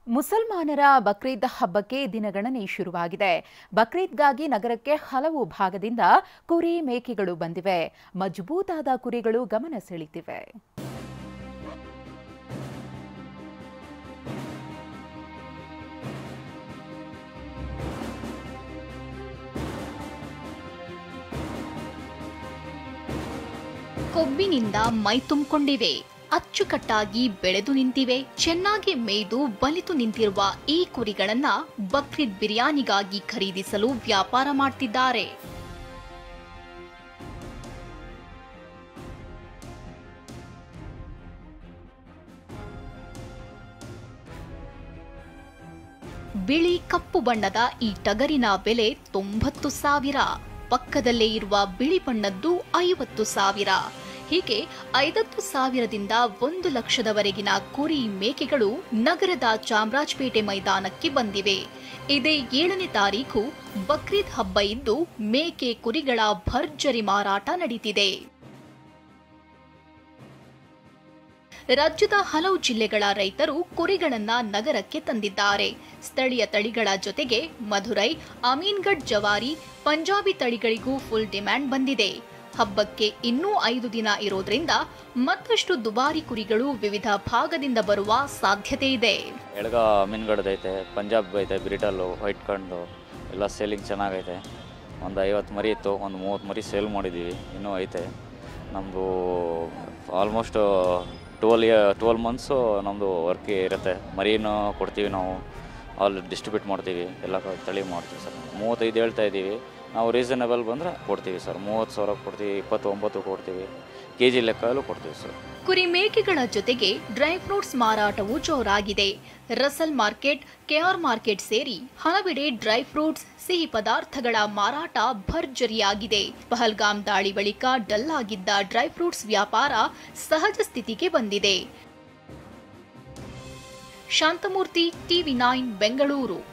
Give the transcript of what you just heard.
ಮುಸಲ್ಮಾನರ ಬಕ್ರೀದ್ ಹಬ್ಬಕ್ಕೆ ದಿನಗಣನೆ ಶುರುವಾಗಿದೆ. ಬಕ್ರೀದ್ಗಾಗಿ ನಗರಕ್ಕೆ ಹಲವು ಭಾಗದಿಂದ ಕುರಿ ಮೇಕೆಗಳು ಬಂದಿವೆ. ಮಜಬೂತಾದ ಕುರಿಗಳು ಗಮನ ಸೆಳೆದಿವೆ. ಕೊಬ್ಬಿನಿಂದ ಮೈ ತುಂಬಿಕೊಂಡಿವೆ. ಅಚ್ಚುಕಟ್ಟಾಗಿ ಬೆಳೆದು ನಿಂತಿವೆ. ಚೆನ್ನಾಗಿ ಮೇಯ್ದು ಬಲಿತು ನಿಂತಿರುವ ಈ ಕುರಿಗಳನ್ನ ಬಕ್ರೀದ್ ಬಿರಿಯಾನಿಗಾಗಿ ಖರೀದಿಸಲು ವ್ಯಾಪಾರ ಮಾಡ್ತಿದ್ದಾರೆ. ಬಿಳಿ ಕಪ್ಪು ಬಣ್ಣದ ಈ ಟಗರಿನ ಬೆಲೆ 90,000. ಪಕ್ಕದಲ್ಲೇ ಇರುವ ಬಿಳಿ ಬಣ್ಣದ್ದು 50,000. ಹೀಗೆ 50,000ದಿಂದ 1,00,000ದವರೆಗಿನ ಕುರಿ ಮೇಕೆಗಳು ನಗರದ ಚಾಮರಾಜಪೇಟೆ ಮೈದಾನಕ್ಕೆ ಬಂದಿವೆ. ಇದೇ 7ನೇ ತಾರೀಖು ಬಕ್ರೀದ್ ಹಬ್ಬ ಇದ್ದು ಮೇಕೆ ಕುರಿಗಳ ಭರ್ಜರಿ ಮಾರಾಟ ನಡೀತಿದೆ. ರಾಜ್ಯದ ಹಲವು ಜಿಲ್ಲೆಗಳ ರೈತರು ಕುರಿಗಳನ್ನ ನಗರಕ್ಕೆ ತಂದಿದ್ದಾರೆ. ಸ್ಥಳೀಯ ತಳಿಗಳ ಜೊತೆಗೆ ಮಧುರೈ, ಅಮೀನ್ಗಢ್ ಜವಾರಿ, ಪಂಜಾಬಿ ತಳಿಗಳಿಗೂ ಫುಲ್ ಡಿಮ್ಯಾಂಡ್ ಬಂದಿದೆ. ಹಬ್ಬಕ್ಕೆ ಇನ್ನೂ 5 ದಿನ ಇರೋದ್ರಿಂದ ಮತ್ತಷ್ಟು ದುಬಾರಿ ಕುರಿಗಳು ವಿವಿಧ ಭಾಗದಿಂದ ಬರುವ ಸಾಧ್ಯತೆ ಇದೆ. ಎಳಗ ಅಮೀನ್ಗಢದ ಐತೆ, ಪಂಜಾಬ್ ಐತೆ, ಬ್ರಿಟಲ್ಲು, ವೈಟ್ ಕಂಡು ಎಲ್ಲ ಸೇಲಿಂಗ್ ಚೆನ್ನಾಗೈತೆ. ಒಂದು 50 ಮರಿ ಇತ್ತು, ಒಂದು 30 ಮರಿ ಸೇಲ್ ಮಾಡಿದ್ದೀವಿ, ಇನ್ನೂ ಐತೆ. ನಮ್ಮದು ಆಲ್ಮೋಸ್ಟ್ 12 ಮಂತ್ಸು ನಮ್ಮದು ವರ್ಕ್ ಇರುತ್ತೆ. ಮರಿನೂ ಕೊಡ್ತೀವಿ, ನಾವು ಆಲ್ ಡಿಸ್ಟ್ರಿಬ್ಯೂಟ್ ಮಾಡ್ತೀವಿ, ಎಲ್ಲ ತಳಿ ಮಾಡ್ತೀವಿ ಸರ್. 35 ಹೇಳ್ತಾ ಇದ್ದೀವಿ, ನಾವು ರೀಸನಬಲ್ ಬಂದರೆ ಕೊಡ್ತೀವಿ ಸರ್. 30,000 ಕೊಡ್ತೀವಿ, 29 ಕೊಡ್ತೀವಿ, ಕೆಜಿ ಲೆಕ್ಕದಲ್ಲೂ ಕೊಡ್ತೀವಿ ಸರ್. ಕುರಿ ಮೇಕೆಗಳ ಜೊತೆಗೆ ಡ್ರೈ ಫ್ರೂಟ್ಸ್ ಮಾರಾಟವೂ ಜೋರಾಗಿದೆ. ರಸಲ್ ಮಾರ್ಕೆಟ್, ಕೆಆರ್ ಮಾರ್ಕೆಟ್ ಸೇರಿ ಹಲವೆಡೆ ಡ್ರೈ ಫ್ರೂಟ್ಸ್, ಸಿಹಿ ಪದಾರ್ಥಗಳ ಮಾರಾಟ ಭರ್ಜರಿಯಾಗಿದೆ. ಪಹಲ್ಗಾಮ್ ದಾಳಿ ಬಳಿಕ ಡಲ್ ಆಗಿದ್ದ ಡ್ರೈ ಫ್ರೂಟ್ಸ್ ವ್ಯಾಪಾರ ಸಹಜ ಸ್ಥಿತಿಗೆ ಬಂದಿದೆ. ಶಾಂತಮೂರ್ತಿ, ಟಿವಿ9 ಬೆಂಗಳೂರು.